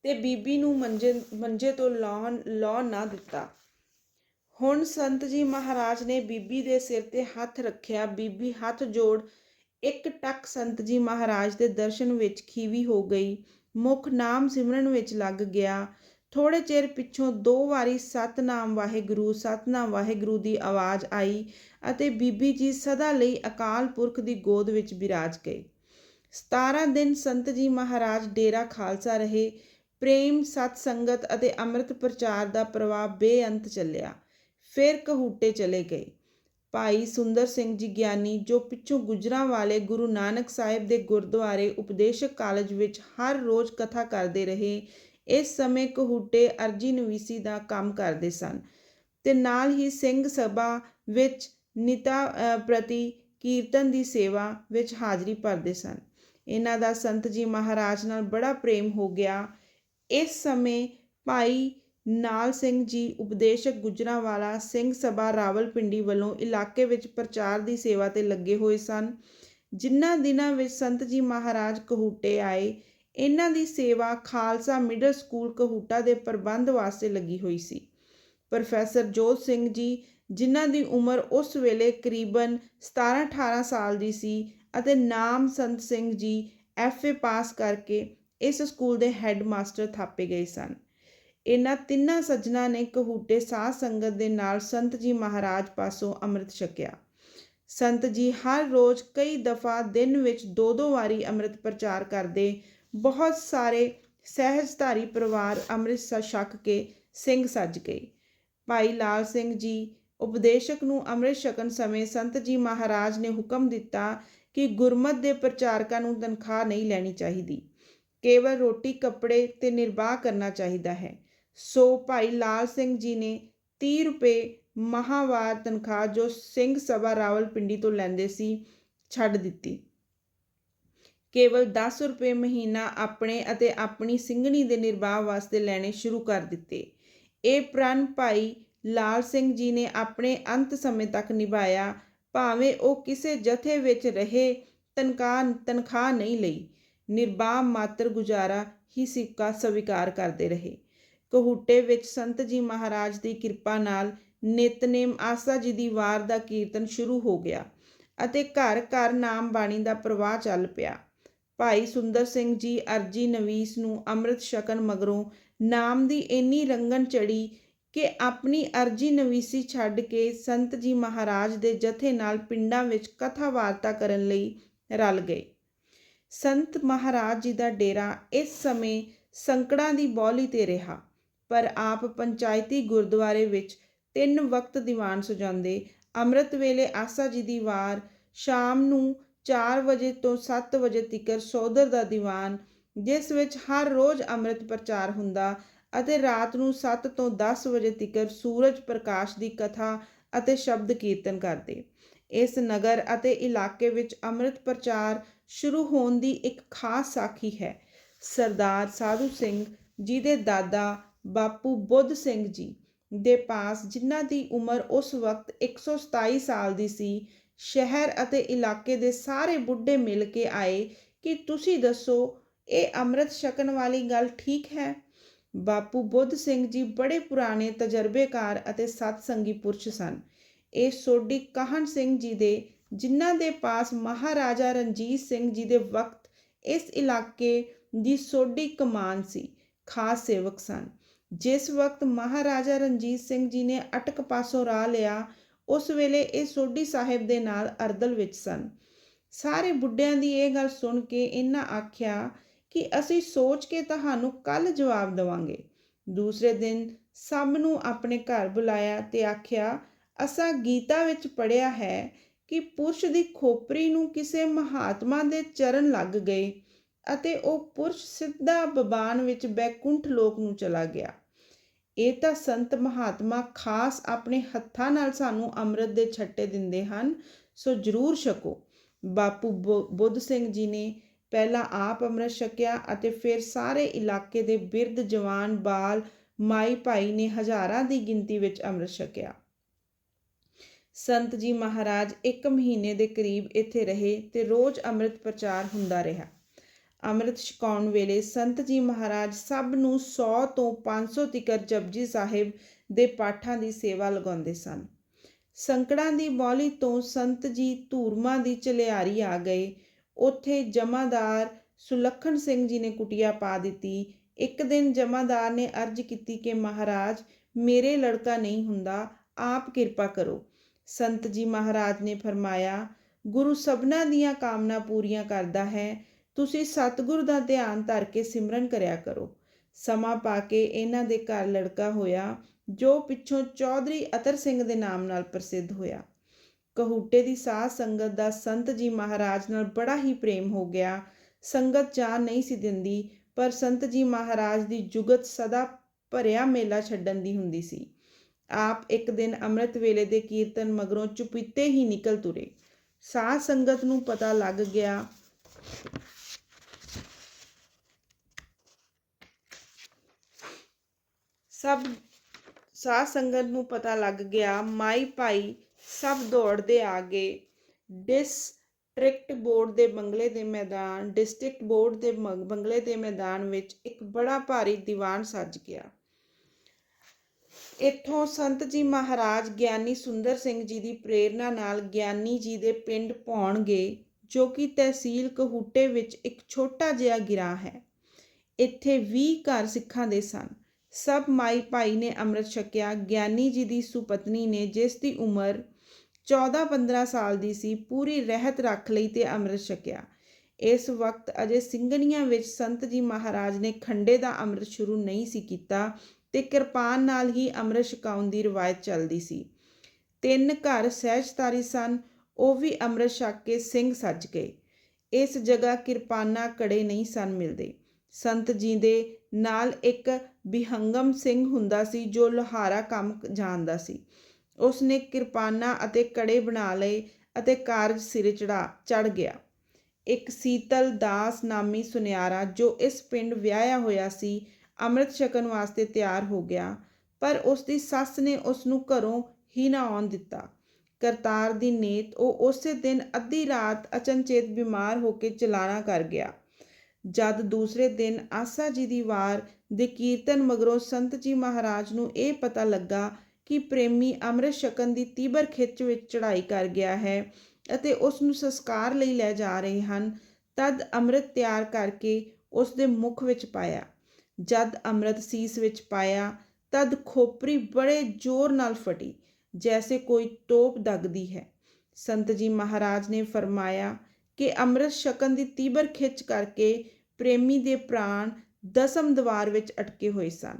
ਤੇ ਬੀਬੀ ਨੂੰ ਮੰਜੇ ਤੋਂ ਲਾਹੁਣ ਨਾ ਦਿੱਤਾ। ਹੁਣ ਸੰਤ ਜੀ ਮਹਾਰਾਜ ਨੇ ਬੀਬੀ ਦੇ ਸਿਰ ਤੇ ਹੱਥ ਰੱਖਿਆ। ਬੀਬੀ ਹੱਥ ਜੋੜ ਇੱਕ ਟੱਕ ਸੰਤ ਜੀ ਮਹਾਰਾਜ ਦੇ ਦਰਸ਼ਨ ਵਿੱਚ ਖੀਵੀ ਹੋ ਗਈ। ਮੁੱਖ ਨਾਮ ਸਿਮਰਨ ਵਿੱਚ ਲੱਗ ਗਿਆ। ਥੋੜੇ ਚਿਰ ਪਿੱਛੋਂ 2 ਵਾਰੀ ਸਤਨਾਮ ਵਾਹਿਗੁਰੂ, ਸਤਨਾਮ ਵਾਹਿਗੁਰੂ ਦੀ ਆਵਾਜ਼ ਆਈ ਅਤੇ ਬੀਬੀ ਜੀ ਸਦਾ ਲਈ ਅਕਾਲ ਪੁਰਖ ਦੀ ਗੋਦ ਵਿੱਚ ਬਿਰਾਜ ਗਏ। 17 ਦਿਨ ਸੰਤ ਜੀ ਮਹਾਰਾਜ ਡੇਰਾ ਖਾਲਸਾ ਰਹੇ। ਪ੍ਰੇਮ, ਸਤ ਸੰਗਤ ਅਤੇ ਅੰਮ੍ਰਿਤ ਪ੍ਰਚਾਰ ਦਾ ਪ੍ਰਵਾਹ ਬੇਅੰਤ ਚੱਲਿਆ। ਫਿਰ ਕਹੂਟੇ ਚਲੇ ਗਏ। ਭਾਈ ਸੁੰਦਰ ਸਿੰਘ ਜੀ ਗਿਆਨੀ, ਜੋ ਪਿੱਛੋਂ ਗੁਜਰਾਂਵਾਲੇ ਗੁਰੂ ਨਾਨਕ ਸਾਹਿਬ ਦੇ ਗੁਰਦੁਆਰੇ ਉਪਦੇਸ਼ਕ ਕਾਲਜ ਵਿੱਚ ਹਰ ਰੋਜ਼ ਕਥਾ ਕਰਦੇ ਰਹੇ, ਇਸ ਸਮੇਂ ਕਹੂਟੇ ਅਰਜੀ ਨਵੀਸੀ ਦਾ ਕੰਮ ਕਰਦੇ ਸਨ ਤੇ ਨਾਲ ਹੀ ਸਿੰਘ ਸਭਾ ਵਿੱਚ ਨਿਤਾ ਪ੍ਰਤੀ ਕੀਰਤਨ ਦੀ ਸੇਵਾ ਵਿੱਚ ਹਾਜ਼ਰੀ ਭਰਦੇ ਸਨ। ਇਹਨਾਂ ਦਾ ਸੰਤ ਜੀ ਮਹਾਰਾਜ ਨਾਲ ਬੜਾ ਪ੍ਰੇਮ ਹੋ ਗਿਆ। ਇਸ ਸਮੇਂ ਭਾਈ ਨਾਲ ਸਿੰਘ ਜੀ ਉਪਦੇਸ਼ਕ ਗੁਜਰਾਂਵਾਲਾ ਸਿੰਘ ਸਭਾ ਰਾਵਲਪਿੰਡੀ ਵੱਲੋਂ ਇਲਾਕੇ ਵਿੱਚ ਪ੍ਰਚਾਰ ਦੀ ਸੇਵਾ ਤੇ ਲੱਗੇ ਹੋਏ ਸਨ। ਜਿਨ੍ਹਾਂ ਦਿਨਾਂ ਵਿੱਚ ਸੰਤ ਜੀ ਮਹਾਰਾਜ ਕਹੂਟੇ ਆਏ, ਇਹਨਾਂ ਦੀ ਸੇਵਾ ਖਾਲਸਾ ਮਿਡਲ ਸਕੂਲ ਕਹੂਟਾ ਦੇ ਪ੍ਰਬੰਧ ਵਾਸਤੇ ਲੱਗੀ ਹੋਈ ਸੀ। ਪ੍ਰੋਫੈਸਰ ਜੋਤ ਸਿੰਘ ਜੀ, ਜਿਨ੍ਹਾਂ ਦੀ ਉਮਰ ਉਸ ਵੇਲੇ ਕਰੀਬਨ 17-18 ਸਾਲ ਦੀ ਸੀ, ਅਤੇ ਨਾਮ ਸੰਤ ਸਿੰਘ ਜੀ FA ਪਾਸ ਕਰਕੇ ਇਸ ਸਕੂਲ ਦੇ ਹੈੱਡ ਮਾਸਟਰ ਥਾਪੇ ਗਏ ਸਨ। ਇਹਨਾਂ ਤਿੰਨਾਂ ਸੱਜਣਾਂ ਨੇ ਕਹੂਟੇ ਸਾਧ ਸੰਗਤ ਦੇ ਨਾਲ ਸੰਤ ਜੀ ਮਹਾਰਾਜ ਪਾਸੋਂ ਅੰਮ੍ਰਿਤ ਛਕਿਆ। ਸੰਤ ਜੀ ਹਰ ਰੋਜ਼ ਕਈ ਦਫਾ ਦਿਨ ਵਿੱਚ 2-2 ਵਾਰੀ ਅੰਮ੍ਰਿਤ ਪ੍ਰਚਾਰ ਕਰਦੇ। ਬਹੁਤ ਸਾਰੇ ਸਹਿਜਧਾਰੀ ਪਰਿਵਾਰ ਅੰਮ੍ਰਿਤ ਛਕ ਕੇ ਸਿੰਘ ਸੱਜ ਗਏ। ਭਾਈ ਲਾਲ ਸਿੰਘ ਜੀ ਉਪਦੇਸ਼ਕ ਨੂੰ ਅੰਮ੍ਰਿਤ ਛਕਣ ਸਮੇਂ ਸੰਤ ਜੀ ਮਹਾਰਾਜ ਨੇ ਹੁਕਮ ਦਿੱਤਾ ਕਿ ਗੁਰਮਤ ਦੇ ਪ੍ਰਚਾਰਕਾਂ ਨੂੰ ਤਨਖਾਹ ਨਹੀਂ ਲੈਣੀ ਚਾਹੀਦੀ, ਕੇਵਲ ਰੋਟੀ ਕੱਪੜੇ ਤੇ ਨਿਰਵਾਹ ਕਰਨਾ ਚਾਹੀਦਾ ਹੈ। ਸੋ ਭਾਈ ਲਾਲ ਸਿੰਘ ਜੀ ਨੇ 30 ਰੁਪਏ ਮਾਹਵਾਰ ਤਨਖਾਹ ਜੋ ਸਿੰਘ ਸਭਾ ਰਾਵਲਪਿੰਡੀ ਤੋਂ ਲੈਂਦੇ ਸੀ ਛੱਡ ਦਿੱਤੀ। ਕੇਵਲ 10 ਰੁਪਏ ਮਹੀਨਾ ਆਪਣੇ ਅਤੇ ਆਪਣੀ ਸਿੰਘਣੀ ਦੇ ਨਿਰਵਾਹ ਵਾਸਤੇ ਲੈਣੇ ਸ਼ੁਰੂ ਕਰ ਦਿੱਤੇ। ਇਹ ਪ੍ਰਣ ਭਾਈ ਲਾਲ ਸਿੰਘ ਜੀ ਨੇ ਆਪਣੇ ਅੰਤ ਸਮੇਂ ਤੱਕ ਨਿਭਾਇਆ। ਭਾਵੇਂ ਉਹ ਕਿਸੇ ਜਥੇ ਵਿੱਚ ਰਹੇ, ਤਨਖਾਹ ਨਹੀਂ ਲਈ, ਨਿਰਬਾਹ ਮਾਤਰ ਗੁਜ਼ਾਰਾ ਹੀ ਸਵੀਕਾਰ ਕਰਦੇ ਰਹੇ। ਕਹੂਟੇ ਵਿੱਚ ਸੰਤ ਜੀ ਮਹਾਰਾਜ ਦੀ ਕਿਰਪਾ ਨਾਲ ਨਿਤਨੇਮ ਆਸਾ ਜੀ ਦੀ ਵਾਰ ਦਾ ਕੀਰਤਨ ਸ਼ੁਰੂ ਹੋ ਗਿਆ ਅਤੇ ਘਰ ਘਰ ਨਾਮ ਬਾਣੀ ਦਾ ਪ੍ਰਵਾਹ ਚੱਲ ਪਿਆ। ਭਾਈ ਸੁੰਦਰ ਸਿੰਘ ਜੀ ਅਰਜੀ ਨਵੀਸ ਨੂੰ ਅੰਮ੍ਰਿਤ ਛਕਣ ਮਗਰੋਂ ਨਾਮ ਦੀ ਇੰਨੀ ਰੰਗਣ ਚੜੀ ਕਿ ਆਪਣੀ ਅਰਜੀ ਨਵੀਸੀ ਛੱਡ ਕੇ ਸੰਤ ਜੀ ਮਹਾਰਾਜ ਦੇ ਜਥੇ ਨਾਲ ਪਿੰਡਾਂ ਵਿੱਚ ਕਥਾ ਵਾਰਤਾ ਕਰਨ ਲਈ ਰਲ ਗਏ। ਸੰਤ ਮਹਾਰਾਜ ਜੀ ਦਾ ਡੇਰਾ ਇਸ ਸਮੇਂ ਸੰਕੜਾਂ ਦੀ ਬੌਲੀ 'ਤੇ ਰਿਹਾ, ਪਰ ਆਪ ਪੰਚਾਇਤੀ ਗੁਰਦੁਆਰੇ ਵਿੱਚ 3 ਵਕਤ ਦੀਵਾਨ ਸਜਾਉਂਦੇ। ਅੰਮ੍ਰਿਤ ਵੇਲੇ ਆਸਾ ਜੀ ਦੀ ਵਾਰ, ਸ਼ਾਮ ਨੂੰ 4 ਵਜੇ ਤੋਂ 7 ਵਜੇ ਤੀਕਰ ਸੋਦਰ ਦਾ ਦੀਵਾਨ, ਜਿਸ ਵਿੱਚ ਹਰ ਰੋਜ਼ ਅੰਮ੍ਰਿਤ ਪ੍ਰਚਾਰ ਹੁੰਦਾ, ਅਤੇ ਰਾਤ ਨੂੰ 7 ਤੋਂ 10 ਵਜੇ ਤੀਕਰ ਸੂਰਜ ਪ੍ਰਕਾਸ਼ ਦੀ ਕਥਾ ਅਤੇ ਸ਼ਬਦ ਕੀਰਤਨ ਕਰਦੇ। ਇਸ ਨਗਰ ਅਤੇ ਇਲਾਕੇ ਵਿੱਚ ਅੰਮ੍ਰਿਤ ਪ੍ਰਚਾਰ ਸ਼ੁਰੂ ਹੋਣ ਦੀ ਇੱਕ ਖਾਸ ਸਾਖੀ ਹੈ। ਸਰਦਾਰ ਸਾਧੂ ਸਿੰਘ ਜੀ ਦੇ ਦਾਦਾ ਬਾਪੂ ਬੁੱਧ ਸਿੰਘ ਜੀ ਦੇ ਪਾਸ, ਜਿਨ੍ਹਾਂ ਦੀ ਉਮਰ ਉਸ ਵਕਤ 127 ਸਾਲ ਦੀ ਸੀ, ਸ਼ਹਿਰ ਅਤੇ ਇਲਾਕੇ ਦੇ ਸਾਰੇ ਬੁੱਢੇ ਮਿਲ ਕੇ ਆਏ ਕਿ ਤੁਸੀਂ ਦੱਸੋ, ਇਹ ਅੰਮ੍ਰਿਤ ਛਕਣ ਵਾਲੀ ਗੱਲ ਠੀਕ ਹੈ? ਬਾਪੂ ਬੁੱਧ ਸਿੰਘ ਜੀ ਬੜੇ ਪੁਰਾਣੇ ਤਜਰਬੇਕਾਰ ਅਤੇ ਸਤਸੰਗੀ ਪੁਰਸ਼ ਸਨ। ਇਹ ਸੋਢੀ ਕਾਹਨ ਸਿੰਘ ਜੀ ਦੇ, ਜਿਨ੍ਹਾਂ ਦੇ ਪਾਸ ਮਹਾਰਾਜਾ ਰਣਜੀਤ ਸਿੰਘ ਜੀ ਦੇ ਵਕਤ ਇਸ ਇਲਾਕੇ ਦੀ ਸੋਢੀ ਕਮਾਨ ਸੀ, ਖਾਸ ਸੇਵਕ ਸਨ। ਜਿਸ ਵਕਤ ਮਹਾਰਾਜਾ ਰਣਜੀਤ ਸਿੰਘ ਜੀ ਨੇ ਅਟਕ ਪਾਸੋਂ ਰਾਹ ਲਿਆ, ਉਸ ਵੇਲੇ ਇਹ ਸੋਢੀ ਸਾਹਿਬ ਦੇ ਨਾਲ ਅਰਦਲ ਵਿੱਚ ਸਨ। ਸਾਰੇ ਬੁੱਢਿਆਂ ਦੀ ਇਹ ਗੱਲ ਸੁਣ ਕੇ ਇਹਨਾਂ ਆਖਿਆ ਕਿ ਅਸੀਂ ਸੋਚ ਕੇ ਤੁਹਾਨੂੰ ਕੱਲ੍ਹ ਜਵਾਬ ਦੇਵਾਂਗੇ। ਦੂਸਰੇ ਦਿਨ ਸਭ ਨੂੰ ਆਪਣੇ ਘਰ ਬੁਲਾਇਆ ਤੇ ਆਖਿਆ, ਅਸਾਂ ਗੀਤਾ ਵਿੱਚ ਪੜ੍ਹਿਆ ਹੈ ਕਿ ਪੁਰਸ਼ ਦੀ ਖੋਪਰੀ ਨੂੰ ਕਿਸੇ ਮਹਾਤਮਾ ਦੇ ਚਰਨ ਲੱਗ ਗਏ ਅਤੇ ਉਹ ਪੁਰਸ਼ ਸਿੱਧਾ ਬਬਾਨ ਵਿੱਚ ਬੈਕੁੰਠ ਲੋਕ ਨੂੰ ਚਲਾ ਗਿਆ। ਇਹ ਤਾਂ ਸੰਤ ਮਹਾਤਮਾ ਖਾਸ ਆਪਣੇ ਹੱਥਾਂ ਨਾਲ ਸਾਨੂੰ ਅੰਮ੍ਰਿਤ ਦੇ ਛੱਟੇ ਦਿੰਦੇ ਹਨ, ਸੋ ਜ਼ਰੂਰ ਛਕੋ। ਬਾਪੂ ਬੁੱਧ ਸਿੰਘ ਜੀ ਨੇ ਪਹਿਲਾਂ ਆਪ ਅੰਮ੍ਰਿਤ ਛਕਿਆ ਅਤੇ ਫਿਰ ਸਾਰੇ ਇਲਾਕੇ ਦੇ ਬਿਰਧ, ਜਵਾਨ, ਬਾਲ, ਮਾਈ ਭਾਈ ਨੇ ਹਜ਼ਾਰਾਂ ਦੀ ਗਿਣਤੀ ਵਿੱਚ ਅੰਮ੍ਰਿਤ ਛਕਿਆ। ਸੰਤ ਜੀ ਮਹਾਰਾਜ 1 ਮਹੀਨੇ ਦੇ ਕਰੀਬ ਇੱਥੇ ਰਹੇ ਤੇ ਰੋਜ਼ ਅੰਮ੍ਰਿਤ ਪ੍ਰਚਾਰ ਹੁੰਦਾ ਰਿਹਾ। ਅੰਮ੍ਰਿਤ ਛਕਾਉਣ ਵੇਲੇ ਸੰਤ ਜੀ ਮਹਾਰਾਜ ਸਭ ਨੂੰ 100 ਤੋਂ 500 ਤੀਕਰ ਜਪਜੀ ਸਾਹਿਬ ਦੇ ਪਾਠਾਂ ਦੀ ਸੇਵਾ ਲਗਾਉਂਦੇ ਸਨ। ਸੰਕੜਾਂ ਦੀ ਬੌਲੀ ਤੋਂ ਸੰਤ ਜੀ ਧੂਰਮਾ ਦੀ ਝਲਿਆਰੀ ਆ ਗਏ। ਉੱਥੇ ਜਮਾਦਾਰ ਸੁਲੱਖਣ ਸਿੰਘ ਜੀ ਨੇ ਕੁਟੀਆ ਪਾ ਦਿੱਤੀ। ਇੱਕ ਦਿਨ ਜਮਾਦਾਰ ਨੇ ਅਰਜ਼ ਕੀਤੀ ਕਿ ਮਹਾਰਾਜ, ਮੇਰੇ ਲੜਕਾ ਨਹੀਂ ਹੁੰਦਾ, ਆਪ ਕਿਰਪਾ ਕਰੋ। ਸੰਤ ਜੀ ਮਹਾਰਾਜ ਨੇ ਫਰਮਾਇਆ, ਗੁਰੂ ਸਭਨਾਂ ਦੀਆਂ ਕਾਮਨਾ ਪੂਰੀਆਂ ਕਰਦਾ ਹੈ, ਤੁਸੀਂ ਸਤਿਗੁਰ ਦਾ ਧਿਆਨ ਧਰ ਕੇ ਸਿਮਰਨ ਕਰਿਆ ਕਰੋ। ਸਮਾਂ ਪਾ ਕੇ ਇਹਨਾਂ ਦੇ ਘਰ ਲੜਕਾ ਹੋਇਆ, ਜੋ ਪਿੱਛੋਂ ਚੌਧਰੀ ਅਤਰ ਸਿੰਘ ਦੇ ਨਾਮ ਨਾਲ ਪ੍ਰਸਿੱਧ ਹੋਇਆ। ਕਹੂਟੇ ਦੀ ਸਾਧ ਸੰਗਤ ਦਾ ਸੰਤ ਜੀ ਮਹਾਰਾਜ ਨਾਲ ਬੜਾ ਹੀ ਪ੍ਰੇਮ ਹੋ ਗਿਆ। ਸੰਗਤ ਜਾਣ ਨਹੀਂ ਸੀ ਦਿੰਦੀ, ਪਰ ਸੰਤ ਜੀ ਮਹਾਰਾਜ ਦੀ ਜੁਗਤ ਸਦਾ ਭਰਿਆ ਮੇਲਾ ਛੱਡਣ ਦੀ ਹੁੰਦੀ ਸੀ। ਆਪ ਇੱਕ ਦਿਨ ਅੰਮ੍ਰਿਤ ਵੇਲੇ ਦੇ ਕੀਰਤਨ ਮਗਰੋਂ ਚੁਪੀਤੇ ਹੀ ਨਿਕਲ ਤੁਰੇ। ਸਾਧ ਸੰਗਤ ਨੂੰ ਪਤਾ ਲੱਗ ਗਿਆ ਮਾਈ ਭਾਈ ਸਭ ਦੌੜਦੇ ਆ ਗਏ। ਡਿਸਟ੍ਰਿਕਟ ਬੋਰਡ ਦੇ ਬੰਗਲੇ ਦੇ ਮੈਦਾਨ ਵਿੱਚ ਇੱਕ ਬੜਾ ਭਾਰੀ ਦੀਵਾਨ ਸੱਜ ਗਿਆ। ਇੱਥੋਂ ਸੰਤ ਜੀ ਮਹਾਰਾਜ ਗਿਆਨੀ ਸੁੰਦਰ ਸਿੰਘ ਜੀ ਦੀ ਪ੍ਰੇਰਨਾ ਨਾਲ ਗਿਆਨੀ ਜੀ ਦੇ ਪਿੰਡ ਭੌਣ ਗਏ, ਜੋ ਕਿ ਤਹਿਸੀਲ ਕਹੂਟੇ ਵਿੱਚ ਇੱਕ ਛੋਟਾ ਜਿਹਾ ਗਿਰਾਂ ਹੈ। ਇੱਥੇ 20 ਘਰ ਸਿੱਖਾਂ ਦੇ ਸਨ। ਸਭ ਮਾਈ ਭਾਈ ਨੇ ਅੰਮ੍ਰਿਤ ਛਕਿਆ। ਗਿਆਨੀ ਜੀ ਦੀ ਸੁਪਤਨੀ ਨੇ, ਜਿਸ ਦੀ ਉਮਰ 14-15 ਸਾਲ ਦੀ ਸੀ, ਪੂਰੀ ਰਹਿਤ ਰੱਖ ਲਈ ਤੇ ਅੰਮ੍ਰਿਤ ਛਕਿਆ। ਇਸ ਵਕਤ ਅਜੇ ਸਿੰਘਣੀਆਂ ਵਿੱਚ ਸੰਤ ਜੀ ਮਹਾਰਾਜ ਨੇ ਖੰਡੇ ਦਾ ਅੰਮ੍ਰਿਤ ਸ਼ੁਰੂ ਨਹੀਂ ਸੀ ਕੀਤਾ ਤੇ ਕਿਰਪਾਨ ਨਾਲ ਹੀ ਅੰਮ੍ਰਿਤ ਛਕਾਉਣ ਦੀ ਰਵਾਇਤ ਚੱਲਦੀ ਸੀ। 3 ਘਰ ਸਹਿਜਧਾਰੀ ਸਨ, ਉਹ ਵੀ ਅੰਮ੍ਰਿਤ ਛਕ ਕੇ ਸਿੰਘ ਸੱਜ ਗਏ। ਇਸ ਜਗ੍ਹਾ ਕਿਰਪਾਨਾਂ ਕੜੇ ਨਹੀਂ ਸਨ ਮਿਲਦੇ। ਸੰਤ ਜੀ ਦੇ ਨਾਲ ਇੱਕ ਬਿਹੰਗਮ ਸਿੰਘ ਹੁੰਦਾ ਸੀ ਜੋ ਲੋਹਾਰਾ ਕੰਮ ਜਾਣਦਾ ਸੀ। ਉਸ ਨੇ ਕਿਰਪਾਨਾਂ ਅਤੇ ਕੜੇ ਬਣਾ ਲਏ ਅਤੇ ਕਾਰਜ ਸਿਰੇ ਚੜ੍ਹ ਗਿਆ। ਇੱਕ ਸੀਤਲ ਦਾਸ ਨਾਮੀ ਸੁਨਿਆਰਾ ਜੋ ਇਸ ਪਿੰਡ ਵਿਆਹਿਆ ਹੋਇਆ ਸੀ, ਅੰਮ੍ਰਿਤ ਛਕਣ ਵਾਸਤੇ ਤਿਆਰ ਹੋ ਗਿਆ, ਪਰ ਉਸ ਦੀ ਸੱਸ ਨੇ ਉਸ ਨੂੰ ਘਰੋਂ ਹੀ ਨਾ ਆਉਣ ਦਿੱਤਾ। ਕਰਤਾਰ ਦੀ ਨੇਤ ਉਹ ਉਸੇ ਦਿਨ ਅੱਧੀ ਰਾਤ ਅਚਨਚੇਤ ਬਿਮਾਰ ਹੋ ਕੇ ਚਲਾਣਾ ਕਰ ਗਿਆ। ਜਦ ਦੂਸਰੇ ਦਿਨ ਆਸਾ ਜੀ ਦੀ ਵਾਰ ਦੇ ਕੀਰਤਨ ਮਗਰੋਂ ਸੰਤ ਜੀ ਮਹਾਰਾਜ ਨੂੰ ਇਹ ਪਤਾ ਲੱਗਾ ਕਿ ਪ੍ਰੇਮੀ ਅੰਮ੍ਰਿਤ ਛਕਣ ਦੀ ਤੀਬਰ ਖਿੱਚ ਵਿੱਚ ਚੜ੍ਹਾਈ ਕਰ ਗਿਆ ਹੈ ਅਤੇ ਉਸ ਨੂੰ ਸੰਸਕਾਰ ਲਈ ਲੈ ਜਾ ਰਹੇ ਹਨ, ਤਦ ਅੰਮ੍ਰਿਤ ਤਿਆਰ ਕਰਕੇ ਉਸ ਦੇ ਮੁਖ ਵਿੱਚ ਪਾਇਆ। ਜਦ ਅੰਮ੍ਰਿਤ ਸੀਸ ਵਿੱਚ ਪਾਇਆ ਤਦ ਖੋਪਰੀ ਬੜੇ ਜ਼ੋਰ ਨਾਲ ਫਟੀ, ਜੈਸੇ ਕੋਈ ਤੋਪ ਦਗਦੀ ਹੈ। ਸੰਤ ਜੀ ਮਹਾਰਾਜ ਨੇ ਫਰਮਾਇਆ ਕਿ ਅੰਮ੍ਰਿਤ ਛਕਣ ਦੀ ਤੀਬਰ ਖਿੱਚ ਕਰਕੇ ਪ੍ਰੇਮੀ ਦੇ ਪ੍ਰਾਣ ਦਸਮ ਦਵਾਰ ਵਿੱਚ ਅਟਕੇ ਹੋਏ ਸਨ।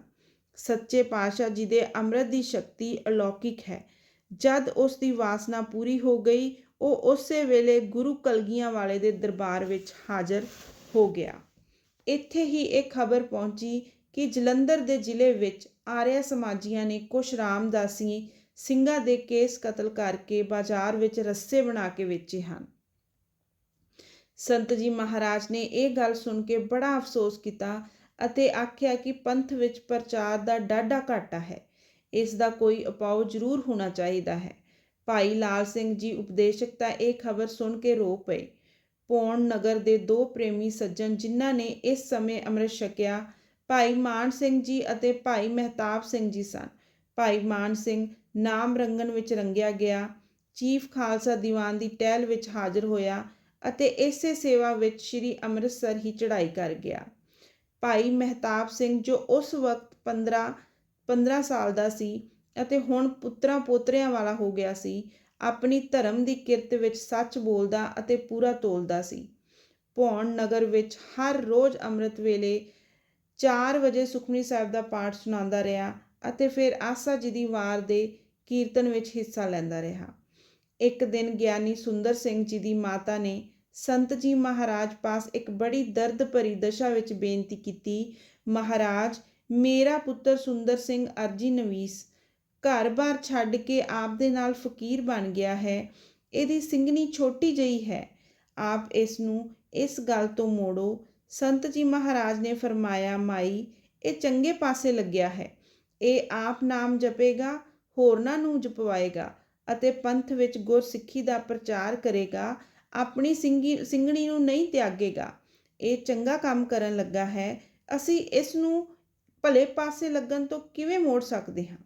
ਸੱਚੇ ਪਾਤਸ਼ਾਹ ਜੀ ਦੇ ਅੰਮ੍ਰਿਤ ਦੀ ਸ਼ਕਤੀ ਅਲੌਕਿਕ ਹੈ। ਜਦ ਉਸ ਦੀ ਵਾਸਨਾ ਪੂਰੀ ਹੋ ਗਈ, ਉਹ ਉਸੇ ਵੇਲੇ ਗੁਰੂ ਕਲਗੀਆਂ ਵਾਲੇ ਦੇ ਦਰਬਾਰ ਵਿੱਚ ਹਾਜ਼ਰ ਹੋ ਗਿਆ। ਇੱਥੇ ਹੀ ਇਹ ਖਬਰ ਪਹੁੰਚੀ ਕਿ ਜਲੰਧਰ ਦੇ ਜ਼ਿਲ੍ਹੇ ਵਿੱਚ ਆਰਿਆ ਸਮਾਜੀਆਂ ਨੇ ਕੁਛ ਰਾਮਦਾਸੀ ਸਿੰਘਾਂ ਦੇ ਕੇਸ ਕਤਲ ਕਰਕੇ ਬਾਜ਼ਾਰ ਵਿੱਚ ਰੱਸੇ ਬਣਾ ਕੇ ਵੇਚੇ ਹਨ। ਸੰਤ ਜੀ ਮਹਾਰਾਜ ਨੇ ਇਹ ਗੱਲ ਸੁਣ ਕੇ ਬੜਾ ਅਫਸੋਸ ਕੀਤਾ ਅਤੇ ਆਖਿਆ ਕਿ ਪੰਥ ਵਿੱਚ ਪ੍ਰਚਾਰ ਦਾ ਡਾਢਾ ਘਾਟਾ ਹੈ, ਇਸ ਦਾ ਕੋਈ ਉਪਾਅ ਜ਼ਰੂਰ ਹੋਣਾ ਚਾਹੀਦਾ ਹੈ। ਭਾਈ ਲਾਲ ਸਿੰਘ ਜੀ ਉਪਦੇਸ਼ਕ ਤਾਂ ਇਹ ਖਬਰ ਸੁਣ ਕੇ ਰੋ ਪਏ। ਪੌਣ ਨਗਰ ਦੇ 2 ਪ੍ਰੇਮੀ ਸੱਜਣ ਜਿਨ੍ਹਾਂ ਨੇ ਇਸ ਸਮੇਂ ਅੰਮ੍ਰਿਤ ਛਕਿਆ, ਭਾਈ ਮਾਨ ਸਿੰਘ ਜੀ ਅਤੇ ਭਾਈ ਮਹਿਤਾਬ ਸਿੰਘ ਜੀ ਸਨ। ਭਾਈ ਮਾਨ ਸਿੰਘ ਨਾਮ ਰੰਗਣ ਵਿੱਚ ਰੰਗਿਆ ਗਿਆ, ਚੀਫ ਖਾਲਸਾ ਦੀਵਾਨ ਦੀ ਟਹਿਲ ਵਿੱਚ ਹਾਜ਼ਰ ਹੋਇਆ ਅਤੇ ਇਸੇ ਸੇਵਾ ਵਿੱਚ ਸ੍ਰੀ ਅੰਮ੍ਰਿਤਸਰ ਹੀ ਚੜ੍ਹਾਈ ਕਰ ਗਿਆ। ਭਾਈ ਮਹਿਤਾਬ ਸਿੰਘ, ਜੋ ਉਸ ਵਕਤ 15 ਸਾਲ ਦਾ ਸੀ ਅਤੇ ਹੁਣ ਪੁੱਤਰਾਂ ਪੋਤਰਿਆਂ ਵਾਲਾ ਹੋ ਗਿਆ ਸੀ, ਆਪਣੀ ਧਰਮ ਦੀ ਕਿਰਤ ਵਿੱਚ ਸੱਚ ਬੋਲਦਾ ਅਤੇ ਪੂਰਾ ਤੋਲਦਾ ਸੀ। ਪੌਣ ਨਗਰ ਵਿੱਚ ਹਰ ਰੋਜ਼ ਅੰਮ੍ਰਿਤ ਵੇਲੇ 4 ਵਜੇ ਸੁਖਮਨੀ ਸਾਹਿਬ ਦਾ ਪਾਠ ਸੁਣਾਉਂਦਾ ਰਿਹਾ ਅਤੇ ਫਿਰ ਆਸਾ ਜੀ ਦੀ ਵਾਰ ਦੇ ਕੀਰਤਨ ਵਿੱਚ ਹਿੱਸਾ ਲੈਂਦਾ ਰਿਹਾ। ਇੱਕ ਦਿਨ ਗਿਆਨੀ ਸੁੰਦਰ ਸਿੰਘ ਜੀ ਦੀ ਮਾਤਾ ਨੇ ਸੰਤ ਜੀ ਮਹਾਰਾਜ ਪਾਸ ਇੱਕ ਬੜੀ ਦਰਦ ਭਰੀ ਦਸ਼ਾ ਵਿੱਚ ਬੇਨਤੀ ਕੀਤੀ, ਮਹਾਰਾਜ, ਮੇਰਾ ਪੁੱਤਰ ਸੁੰਦਰ ਸਿੰਘ ਅਰਜੀ ਨਵੀਸ ਘਰ-ਬਾਰ ਛੱਡ ਕੇ ਆਪ ਦੇ ਨਾਲ ਫਕੀਰ ਬਣ ਗਿਆ ਹੈ। ਇਹਦੀ ਸਿੰਘਣੀ ਛੋਟੀ ਜਿਹੀ ਹੈ, ਆਪ ਇਸ ਨੂੰ ਇਸ ਗੱਲ ਤੋਂ ਮੋੜੋ। ਸੰਤ ਜੀ ਮਹਾਰਾਜ ਨੇ ਫਰਮਾਇਆ, ਮਾਈ, ਇਹ ਚੰਗੇ ਪਾਸੇ ਲੱਗਿਆ ਹੈ। ਇਹ ਆਪ ਨਾਮ ਜਪੇਗਾ, ਹੋਰਨਾਂ ਨੂੰ ਜਪਵਾਏਗਾ ਅਤੇ ਪੰਥ ਵਿੱਚ ਗੁਰਸਿੱਖੀ ਦਾ ਪ੍ਰਚਾਰ ਕਰੇਗਾ, ਆਪਣੀ ਸਿੰਘਣੀ ਨੂੰ ਨਹੀਂ ਤਿਆਗੇਗਾ। ਇਹ ਚੰਗਾ ਕੰਮ ਕਰਨ ਲੱਗਾ ਹੈ, ਅਸੀਂ ਇਸ ਨੂੰ ਭਲੇ ਪਾਸੇ ਲੱਗਣ ਤੋਂ ਕਿਵੇਂ ਮੋੜ ਸਕਦੇ ਹਾਂ।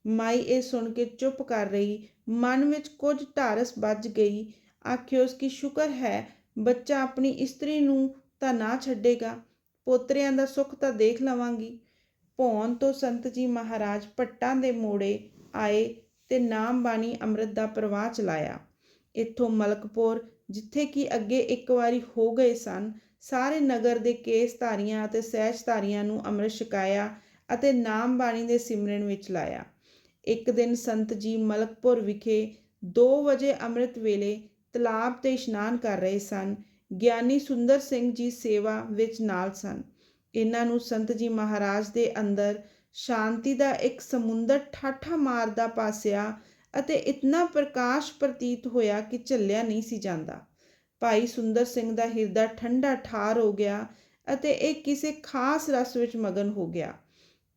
ਮਾਈ ਇਹ ਸੁਣ ਕੇ ਚੁੱਪ ਕਰ ਰਹੀ। ਮਨ ਵਿੱਚ ਕੁਝ ਢਾਰਸ ਵੱਜ ਗਈ। ਆਖਿਓਸ ਕਿ ਸ਼ੁਕਰ ਹੈ ਬੱਚਾ ਆਪਣੀ ਇਸਤਰੀ ਨੂੰ ਤਾਂ ਨਾ ਛੱਡੇਗਾ, ਪੋਤਰਿਆਂ ਦਾ ਸੁੱਖ ਤਾਂ ਦੇਖ ਲਵਾਂਗੀ। ਭੌਣ ਤੋਂ ਸੰਤ ਜੀ ਮਹਾਰਾਜ ਭੱਟਾਂ ਦੇ ਮੋੜੇ ਆਏ ਤੇ ਨਾਮ ਬਾਣੀ ਅੰਮ੍ਰਿਤ ਦਾ ਪ੍ਰਵਾਹ ਚਲਾਇਆ। ਇੱਥੋਂ ਮਲਕਪੁਰ, ਜਿੱਥੇ ਕਿ ਅੱਗੇ ਇੱਕ ਵਾਰੀ ਹੋ ਗਏ ਸਨ, ਸਾਰੇ ਨਗਰ ਦੇ ਕੇਸਧਾਰੀਆਂ ਅਤੇ ਸਹਿਜਧਾਰੀਆਂ ਨੂੰ ਅੰਮ੍ਰਿਤ ਛਕਾਇਆ ਅਤੇ ਨਾਮ ਬਾਣੀ ਦੇ ਸਿਮਰਨ ਵਿੱਚ ਲਾਇਆ। ਇੱਕ ਦਿਨ ਸੰਤ ਜੀ ਮਲਕਪੁਰ ਵਿਖੇ 2 ਵਜੇ ਅੰਮ੍ਰਿਤ ਵੇਲੇ ਤਲਾਬ 'ਤੇ ਇਸ਼ਨਾਨ ਕਰ ਰਹੇ ਸਨ। ਗਿਆਨੀ ਸੁੰਦਰ ਸਿੰਘ ਜੀ ਸੇਵਾ ਵਿੱਚ ਨਾਲ ਸਨ। ਇਹਨਾਂ ਨੂੰ ਸੰਤ ਜੀ ਮਹਾਰਾਜ ਦੇ ਅੰਦਰ ਸ਼ਾਂਤੀ ਦਾ ਇੱਕ ਸਮੁੰਦਰ ਠਾਠਾ ਮਾਰਦਾ ਪਾਸਿਆ ਅਤੇ ਇਤਨਾ ਪ੍ਰਕਾਸ਼ ਪ੍ਰਤੀਤ ਹੋਇਆ ਕਿ ਝੱਲਿਆ ਨਹੀਂ ਸੀ ਜਾਂਦਾ। ਭਾਈ ਸੁੰਦਰ ਸਿੰਘ ਦਾ ਹਿਰਦਾ ਠੰਡਾ ਠਾਰ ਹੋ ਗਿਆ ਅਤੇ ਇਹ ਕਿਸੇ ਖਾਸ ਰਸ ਵਿੱਚ ਮਗਨ ਹੋ ਗਿਆ।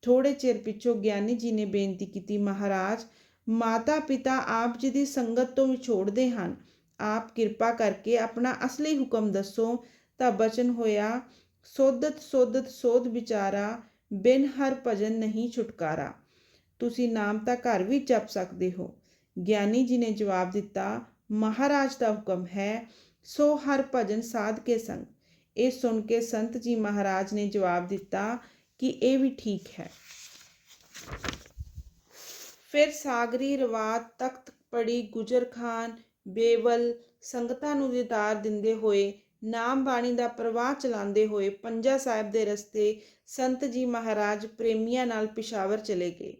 ਥੋੜ੍ਹੇ ਚਿਰ ਪਿੱਛੋਂ ਗਿਆਨੀ ਜੀ ਨੇ ਬੇਨਤੀ ਕੀਤੀ, ਮਹਾਰਾਜ, ਮਾਤਾ ਪਿਤਾ ਆਪ ਜੀ ਦੀ ਸੰਗਤ ਤੋਂ ਵਿਛੋੜਦੇ ਹਨ, ਆਪ ਕਿਰਪਾ ਕਰਕੇ ਆਪਣਾ ਅਸਲੀ ਹੁਕਮ ਦੱਸੋ। ਤਾਂ ਬਚਨ ਹੋਇਆ, ਸੋਧਤ ਸੋਧਤ ਸੋਧ ਵਿਚਾਰਾ, ਬਿਨ ਹਰ ਭਜਨ ਨਹੀਂ ਛੁਟਕਾਰਾ। ਤੁਸੀਂ ਨਾਮ ਤਾਂ ਘਰ ਵੀ ਜਪ ਸਕਦੇ ਹੋ। ਗਿਆਨੀ ਜੀ ਨੇ ਜਵਾਬ ਦਿੱਤਾ, ਮਹਾਰਾਜ ਦਾ ਹੁਕਮ ਹੈ, ਸੋ ਹਰ ਭਜਨ ਸਾਧ ਕੇ ਸੰਗ। ਇਹ ਸੁਣ ਕੇ ਸੰਤ ਜੀ ਮਹਾਰਾਜ ਨੇ ਜਵਾਬ ਦਿੱਤਾ ਕਿ ਇਹ ਵੀ ਠੀਕ ਹੈ। ਫਿਰ ਸਾਗਰੀ ਰਵਾਤ, ਤਖਤ ਪੜੀ, ਗੁਜਰ ਖਾਨ, ਬੇਵਲ ਸੰਗਤਾਂ ਨੂੰ ਦੀਦਾਰ ਦਿੰਦੇ ਹੋਏ, ਨਾਮ ਬਾਣੀ ਦਾ ਪ੍ਰਵਾਹ ਚਲਾਉਂਦੇ ਹੋਏ ਪੰਜਾ ਸਾਹਿਬ ਦੇ ਰਸਤੇ ਸੰਤ ਜੀ ਮਹਾਰਾਜ ਪ੍ਰੇਮੀਆਂ ਨਾਲ ਪਿਸ਼ਾਵਰ ਚਲੇ ਗਏ।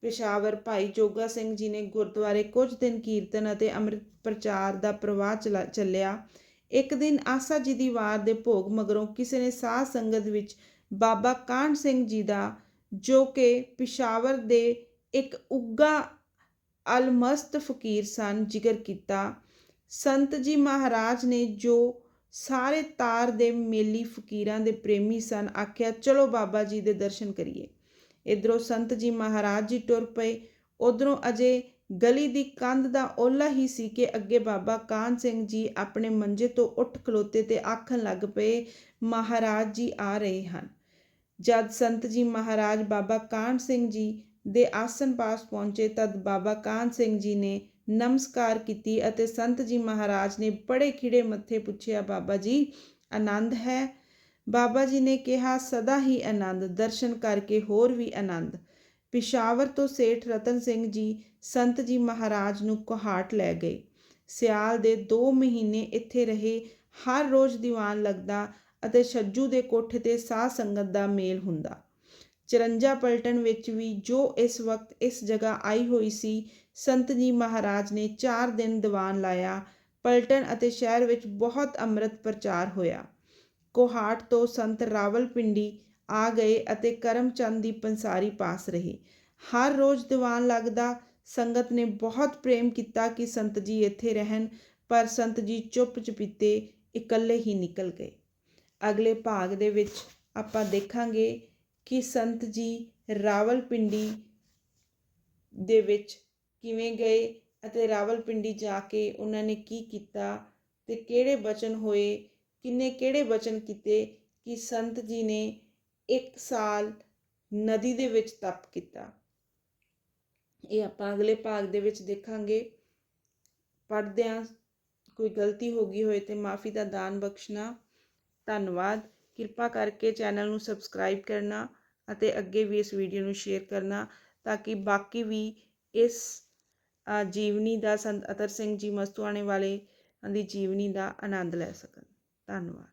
ਪਿਸ਼ਾਵਰ ਭਾਈ ਜੋਗਾ ਸਿੰਘ ਜੀ ਨੇ ਗੁਰਦੁਆਰੇ ਕੁਝ ਦਿਨ ਕੀਰਤਨ ਅਤੇ ਅੰਮ੍ਰਿਤ ਪ੍ਰਚਾਰ ਦਾ ਪ੍ਰਵਾਹ ਚੱਲਿਆ। ਇੱਕ ਦਿਨ ਆਸਾ ਜੀ ਦੀ ਵਾਰ ਦੇ ਭੋਗ ਮਗਰੋਂ ਕਿਸੇ ਨੇ ਸਾਧ ਸੰਗਤ ਵਿੱਚ ਬਾਬਾ ਕਾਹਨ ਸਿੰਘ ਜੀ ਦਾ, ਜੋ ਕਿ ਪਿਸ਼ਾਵਰ ਦੇ ਇੱਕ ਉੱਘਾ ਅਲਮਸਤ ਫਕੀਰ ਸਨ, ਜ਼ਿਕਰ ਕੀਤਾ। ਸੰਤ ਜੀ ਮਹਾਰਾਜ ਨੇ, ਜੋ ਸਾਰੇ ਤਾਰ ਦੇ ਮੇਲੀ ਫਕੀਰਾਂ ਦੇ ਪ੍ਰੇਮੀ ਸਨ, ਆਖਿਆ ਚਲੋ ਬਾਬਾ ਜੀ ਦੇ ਦਰਸ਼ਨ ਕਰੀਏ। ਇੱਧਰੋਂ ਸੰਤ ਜੀ ਮਹਾਰਾਜ ਜੀ ਟੁਰ ਪਏ। ਉੱਧਰੋਂ ਅਜੇ ਗਲੀ ਦੀ ਕੰਧ ਦਾ ਓਲਾ ਹੀ ਸੀ ਕਿ ਅੱਗੇ ਬਾਬਾ ਕਾਹਨ ਸਿੰਘ ਜੀ ਆਪਣੇ ਮੰਜੇ ਤੋਂ ਉੱਠ ਖਲੋਤੇ ਤੇ ਆਖਣ ਲੱਗ ਪਏ, ਮਹਾਰਾਜ ਜੀ ਆ ਰਹੇ ਹਨ। ਜਦ ਸੰਤ ਜੀ ਮਹਾਰਾਜ ਬਾਬਾ ਕਾਹਨ ਸਿੰਘ ਜੀ ਦੇ ਆਸਣ ਪਾਸ ਪਹੁੰਚੇ ਤਦ ਬਾਬਾ ਕਾਹਨ ਸਿੰਘ ਜੀ ਨੇ ਨਮਸਕਾਰ ਕੀਤੀ ਅਤੇ ਸੰਤ ਜੀ ਮਹਾਰਾਜ ਨੇ ਬੜੇ ਖਿੜੇ ਮੱਥੇ ਪੁੱਛਿਆ, ਬਾਬਾ ਜੀ ਆਨੰਦ ਹੈ? ਬਾਬਾ ਜੀ ਨੇ ਕਿਹਾ, ਸਦਾ ਹੀ ਆਨੰਦ, ਦਰਸ਼ਨ ਕਰਕੇ ਹੋਰ ਵੀ ਆਨੰਦ। ਪਿਸ਼ਾਵਰ ਤੋਂ ਸੇਠ ਰਤਨ ਸਿੰਘ ਜੀ ਸੰਤ ਜੀ ਮਹਾਰਾਜ ਨੂੰ ਕੋਹਾਟ ਲੈ ਗਏ। ਸਿਆਲ ਦੇ 2 ਮਹੀਨੇ ਇੱਥੇ ਰਹੇ। ਹਰ ਰੋਜ਼ ਦੀਵਾਨ ਲੱਗਦਾ ਅਤੇ ਛੱਜੂ ਦੇ ਕੋਠੇ ਤੇ ਸਾਧ ਸੰਗਤ ਦਾ ਮੇਲ ਹੁੰਦਾ। 54 ਪਲਟਨ ਵਿੱਚ ਵੀ, ਜੋ ਇਸ ਵਕਤ ਇਸ ਜਗ੍ਹਾ ਆਈ ਹੋਈ ਸੀ, ਸੰਤ ਜੀ ਮਹਾਰਾਜ ਨੇ 4 ਦਿਨ ਦੀਵਾਨ ਲਾਇਆ। ਪਲਟਨ ਅਤੇ ਸ਼ਹਿਰ ਵਿੱਚ ਬਹੁਤ ਅੰਮ੍ਰਿਤ ਪ੍ਰਚਾਰ ਹੋਇਆ। ਕੋਹਾਟ ਤੋਂ ਸੰਤ ਰਾਵਲਪਿੰਡੀ ਆ ਗਏ ਅਤੇ ਕਰਮਚੰਦ ਦੀ ਪੰਸਾਰੀ ਪਾਸ ਰਹੇ। ਹਰ ਰੋਜ਼ ਦੀਵਾਨ ਲੱਗਦਾ। ਸੰਗਤ ਨੇ ਬਹੁਤ ਪ੍ਰੇਮ ਕੀਤਾ ਕਿ ਸੰਤ ਜੀ ਇੱਥੇ ਰਹਿਣ, ਪਰ ਸੰਤ ਜੀ ਚੁੱਪ ਚੁਪੀਤੇ ਇਕੱਲੇ ਹੀ ਨਿਕਲ ਗਏ। ਅਗਲੇ ਭਾਗ ਦੇ ਵਿੱਚ ਆਪਾਂ ਦੇਖਾਂਗੇ ਕਿ ਸੰਤ ਜੀ ਰਾਵਲਪਿੰਡੀ ਦੇ ਵਿੱਚ ਕਿਵੇਂ ਗਏ ਅਤੇ ਰਾਵਲਪਿੰਡੀ ਜਾ ਕੇ ਉਹਨਾਂ ਨੇ ਕੀ ਕੀਤਾ ਤੇ ਕਿਹੜੇ ਬਚਨ ਹੋਏ, ਕਿਹੜੇ ਬਚਨ ਕੀਤੇ ਕਿ ਸੰਤ ਜੀ ਨੇ 1 ਸਾਲ ਨਦੀ ਦੇ ਵਿੱਚ ਤਪ ਕੀਤਾ। ਇਹ ਆਪਾਂ ਅਗਲੇ ਭਾਗ ਦੇ ਵਿੱਚ ਦੇਖਾਂਗੇ। ਪੜ੍ਹਦਿਆਂ ਕੋਈ ਗਲਤੀ ਹੋ ਗਈ ਹੋਏ ਤੇ ਮਾਫੀ ਦਾ ਦਾਨ ਬਖਸ਼ਣਾ। ਧੰਨਵਾਦ। ਕਿਰਪਾ ਕਰਕੇ ਚੈਨਲ ਨੂੰ ਸਬਸਕ੍ਰਾਈਬ ਕਰਨਾ ਅਤੇ ਅੱਗੇ ਵੀ ਇਸ ਵੀਡੀਓ ਨੂੰ ਸ਼ੇਅਰ ਕਰਨਾ ਤਾਂ ਕਿ ਬਾਕੀ ਵੀ ਇਸ ਜੀਵਨੀ ਦਾ, ਸੰਤ ਅਤਰ ਸਿੰਘ ਜੀ ਮਸਤੂਆਣੇ ਵਾਲੇ ਦੀ ਜੀਵਨੀ ਦਾ ਆਨੰਦ ਲੈ ਸਕਣ। ਧੰਨਵਾਦ।